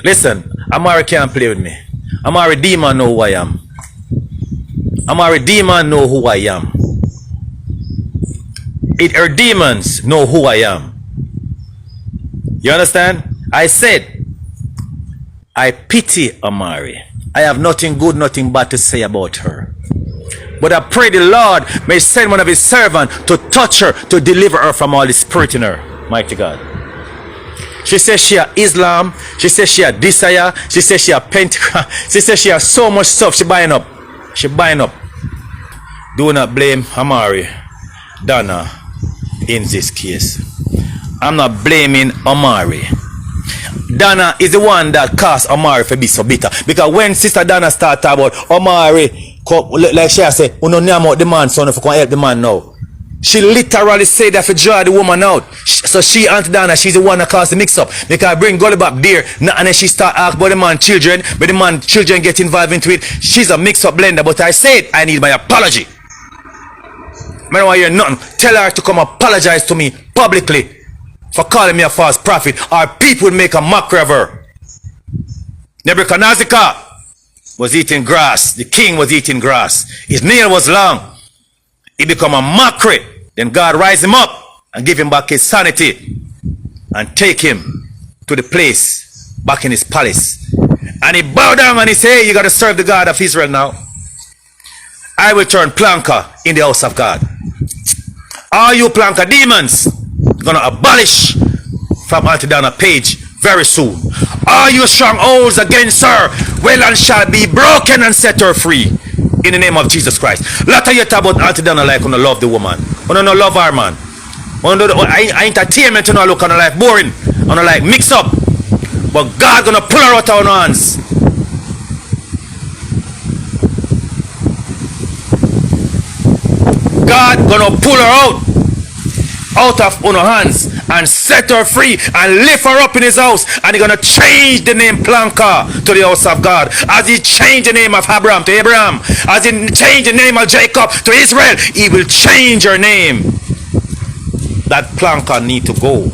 Listen, Amari can't play with me. Amari demon know who I am. Amari demon know who I am. Her demons know who I am. You understand? I said, I pity Amari. I have nothing good, nothing bad to say about her. But I pray the Lord may send one of his servants to touch her, to deliver her from all the spirit in her. Mighty God. She says she a Islam. She says she a Desire. She says she a Pentecost. She says she has so much stuff. She buying up. She buying up. Do not blame Amari Donna in this case. I'm not blaming Amari. Donna is the one that caused Amari to be so bitter. Because when Sister Donna started about Amari, like she said, we don't name out the man, so if we can help the man now. She literally said that for draw the woman out. So she, Aunty Donna, she's the one that caused the mix-up. Because I bring Gully back there, and then she start asking about the man children, but the man children get involved into it. She's a mix-up blender, but I said I need my apology. I don't want to hear nothing. Tell her to come apologize to me publicly for calling me a false prophet, or people will make a mockery of her. Nebuchadnezzar was eating grass. The king was eating grass. His nail was long. He became a mockery. Then God rise him up and give him back his sanity and take him to the place back in his palace. And he bowed down and he said, hey, you got to serve the God of Israel now. I will turn Planka in the house of God. All you Planka demons gonna abolish from Aunty Donna page very soon. All you strongholds against her will and shall be broken and set her free in the name of Jesus Christ. Lot of you talk about Aunty Donna like when you love the woman. When you love her, man. When you entertainment, you know, look on her life boring. On her like mix up. But God gonna pull her out of our hands. God gonna pull her out of our hands and set her free and lift her up in his house, and he's gonna change the name Planka to the house of God, as he changed the name of Abraham to Abraham, as he changed the name of Jacob to Israel. He will change her name. That Planka need to go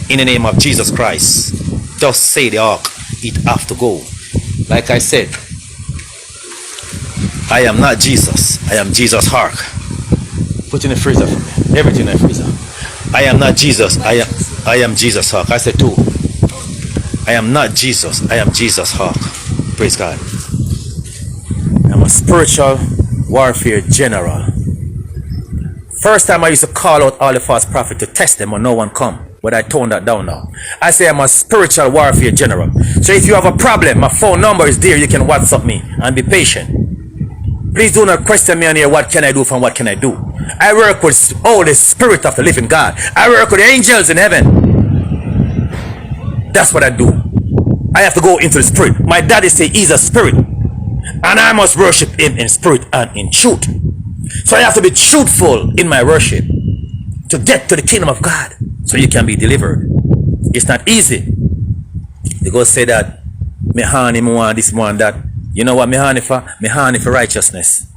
in the name of Jesus Christ. Just say the ark, it have to go. Like I said, I am not Jesus, I am Jesus' ark. Put in the freezer for me. Everything in the freezer. I am not Jesus. I am Jesus' ark. I said two. I am not Jesus. I am Jesus' ark. Praise God. I'm a spiritual warfare general. First time I used to call out all the false prophets to test them, and no one come. But I toned that down now. I say I'm a spiritual warfare general. So if you have a problem, my phone number is there. You can WhatsApp me and be patient. Please do not question me on here, what can I do from what can I do? I work with all the spirit of the living God. I work with the angels in heaven. That's what I do. I have to go into the spirit. My daddy say he's a spirit, and I must worship him in spirit and in truth. So I have to be truthful in my worship to get to the kingdom of God, so you can be delivered. It's not easy. You go say that, me honey, me want this, me want that. You know what me honey for? Me honey for righteousness.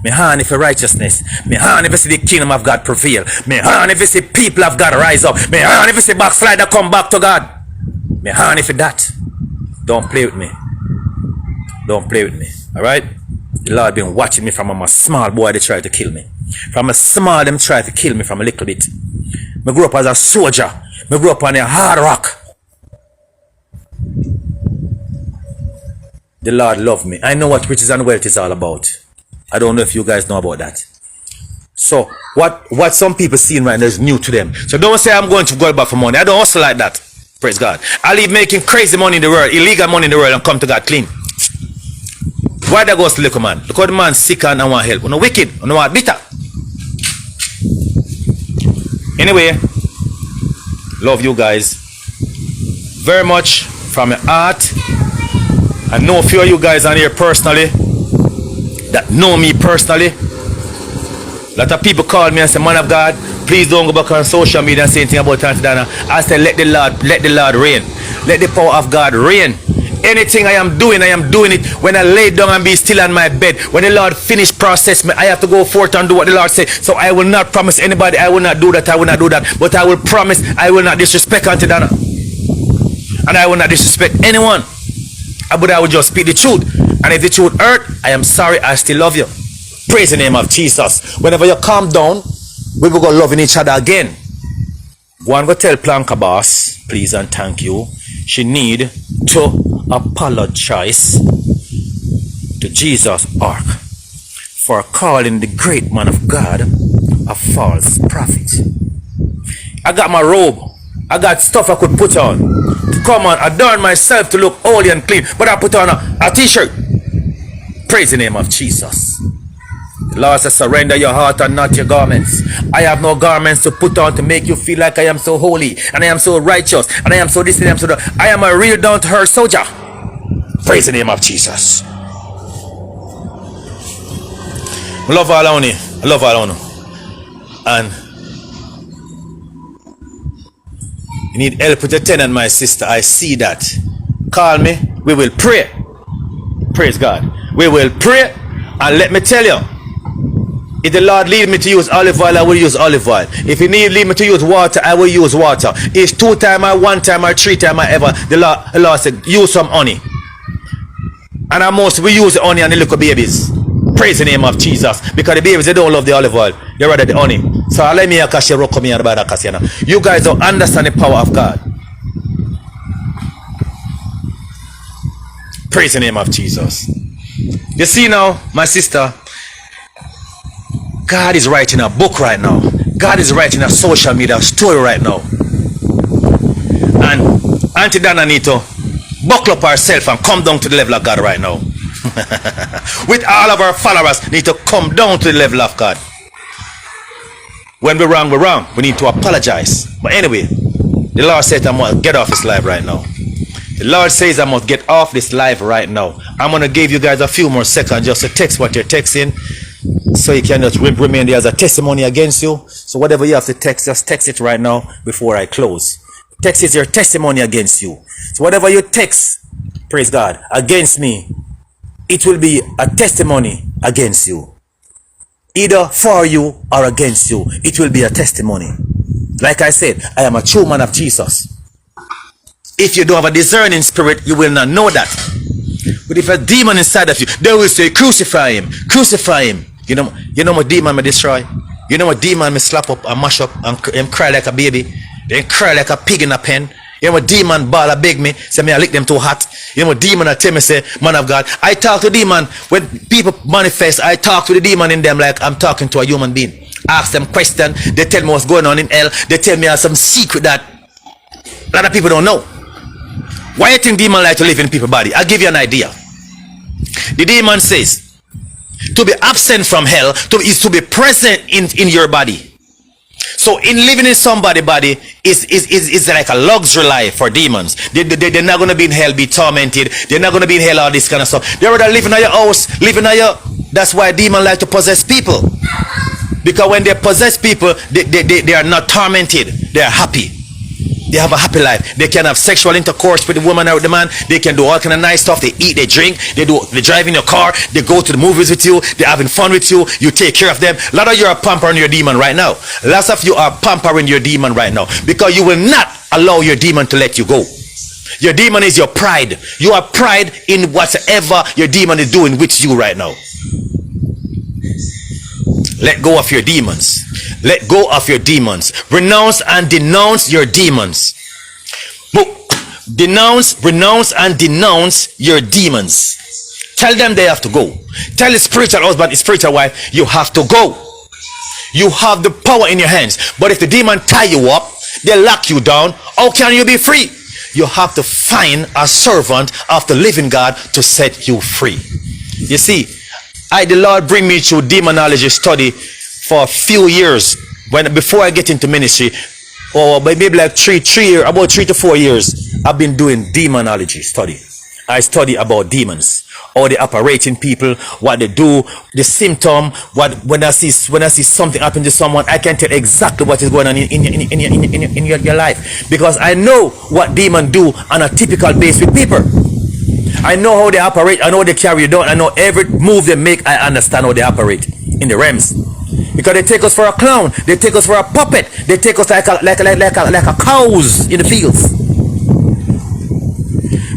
Me honey for righteousness. Me honey for see the kingdom of God prevail. Me honey for see people of God rise up. Me honey for see backslider come back to God. Me honey for that. Don't play with me. Don't play with me. Alright? The Lord been watching me from a small boy. They try to kill me. From a small, them try to kill me from a little bit. Me grew up as a soldier. Me grew up on a hard rock. The Lord loved me. I know what riches and wealth is all about. I don't know if you guys know about that. So, what some people see right now is new to them. So don't say I'm going to go back for money. I don't hustle like that. Praise God. I leave making crazy money in the world, illegal money in the world, and come to God clean. Why that goes to little man? Because the man sick and I want help. I'm not wicked. I'm not bitter. Anyway, love you guys very much from your heart. I know a few of you guys on here personally that know me personally. A lot of people call me and say, man of God, please don't go back on social media and say anything about Aunty Donna. I say, let the Lord reign. Let the power of God reign. Anything I am doing it when I lay down and be still on my bed. When the Lord finish process me, I have to go forth and do what the Lord say. So I will not promise anybody, I will not do that, I will not do that. But I will promise I will not disrespect Aunty Donna. And I will not disrespect anyone. But I will just speak the truth. And if the truth hurt, I am sorry, I still love you. Praise the name of Jesus. Whenever you calm down, we will go loving each other again. One go tell Planka boss, please and thank you. She need to apologize to Jesus Ark for calling the great man of God a false prophet. I got my robe. I got stuff I could put on to come on, adorn myself to look holy and clean. But I put on a t-shirt. Praise the name of Jesus. The Lord says, surrender your heart and not your garments. I have no garments to put on to make you feel like I am so holy and I am so righteous and I am so this and I am so that. I am a real down-to-earth soldier. Praise the name of Jesus. I love all on you. I love all on you. And you need help with your tenant, my sister. I see that. Call me. We will pray. Praise God. We will pray. And let me tell you, if the Lord lead me to use olive oil, I will use olive oil. If He lead me to use water, I will use water. It's 2 times or 1 time or 3 times or ever. The Lord said, use some honey. And at most, we use the honey on the little babies. Praise the name of Jesus. Because the babies, they don't love the olive oil. They rather the honey. So let me you guys don't understand the power of God. Praise the name of Jesus. You see now, my sister, God is writing a book right now. God is writing a social media story right now. And Aunty Donna need to buckle up herself and come down to the level of God right now. With all of our followers need to come down to the level of God. When we're wrong, we're wrong. We need to apologize. But anyway, the Lord said I must get off this live right now. The Lord says I must get off this live right now. I'm going to give you guys a few more seconds just to text what you're texting, so you can just remain there as a testimony against you. So whatever you have to text, just text it right now before I close. Text is your testimony against you. So whatever you text, praise God, against me, it will be a testimony against you. Either for you or against you, it will be a testimony. Like I said, I am a true man of Jesus. If you don't have a discerning spirit, you will not know that. But if a demon inside of you, they will say, crucify him, crucify him. You know what demon may destroy? You know what demon may slap up and mash up and cry like a baby? They cry like a pig in a pen. You know what demon ball a beg me, say me I lick them too hot. You know what demon I tell me, say, man of God. I talk to demon. When people manifest, I talk to the demon in them like I'm talking to a human being. Ask them question. They tell me what's going on in hell. They tell me some secret that a lot of people don't know. Why you think demon like to live in people's body? I'll give you an idea. The demon says, to be absent from hell is to be present in your body. So in living in somebody's body is like a luxury life for demons. They're not going to be in hell, be tormented. They're not going to be in hell, all this kind of stuff. They're rather living in your house, living in your... That's why demons like to possess people. Because when they possess people, they are not tormented. They are happy. They have a happy life. They can have sexual intercourse with the woman or the man. They can do all kind of nice stuff. They eat, they drink, they drive in your car, they go to the movies with you, they're having fun with you, you take care of them. A lot of you are pampering your demon right now. Lots of you are pampering your demon right now because you will not allow your demon to let you go. Your demon is your pride. You are pride in whatever your demon is doing with you right now. Let go of your demons. Let go of your demons. Renounce and denounce your demons. Denounce, renounce and denounce your demons. Tell them they have to go. Tell the spiritual husband, the spiritual wife, you have to go. You have the power in your hands. But if the demon tie you up, they lock you down, how can you be free? You have to find a servant of the living God to set you free. You see, the Lord bring me through demonology study for a few years before I get into ministry, or maybe like about 3 to 4 years. I've been doing demonology study. I study about demons, how they operate in people, what they do, the symptom. When I see something happen to someone, I can tell exactly what is going on in your life, because I know what demons do on a typical base with people. I know how they operate. I know they carry you down. I know every move they make. I understand how they operate in the realms. Because they take us for a clown. They take us for a puppet. They take us like a cows in the fields.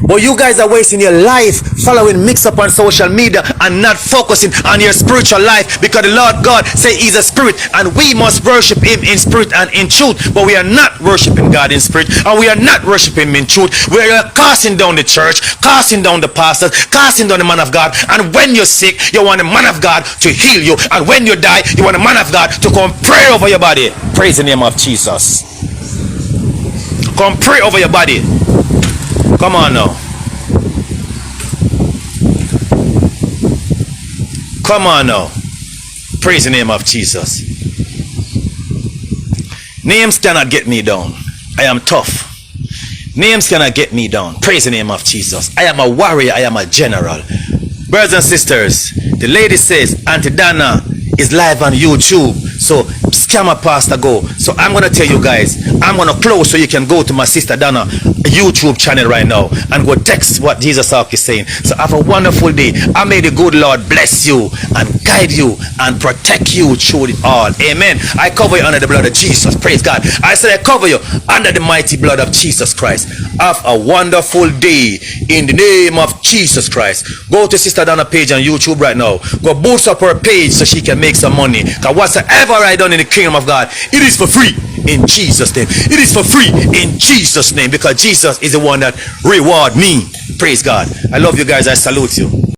But you guys are wasting your life following mix up on social media and not focusing on your spiritual life, because the Lord God say he's a spirit and we must worship him in spirit and in truth. But we are not worshiping God in spirit and we are not worshiping him in truth. We are casting down the church, casting down the pastors, casting down the man of God. And when you're sick, you want the man of God to heal you. And when you die, you want the man of God to come pray over your body. Praise the name of Jesus. Come pray over your body. Come on now. Come on now. Praise the name of Jesus. Names cannot get me down. I am tough. Names cannot get me down. Praise the name of Jesus. I am a warrior. I am a general. Brothers and sisters, the lady says Aunty Donna is live on YouTube. So scammer pastor go. So I'm gonna tell you guys, I'm gonna close so you can go to my sister Donna YouTube channel right now and go text what Jesus Hawk is saying. So have a wonderful day. I may the good Lord bless you and guide you and protect you through it all. Amen. I cover you under the blood of Jesus. Praise God. I said I cover you under the mighty blood of Jesus Christ. Have a wonderful day in the name of Jesus Christ. Go to Sister Donna page on YouTube right now. Go boost up her page so she can make some money. Because whatsoever I done in the kingdom of God, it is for free in Jesus' name. It is for free in Jesus' name, because Jesus is the one that reward me. Praise God. I love you guys. I salute you.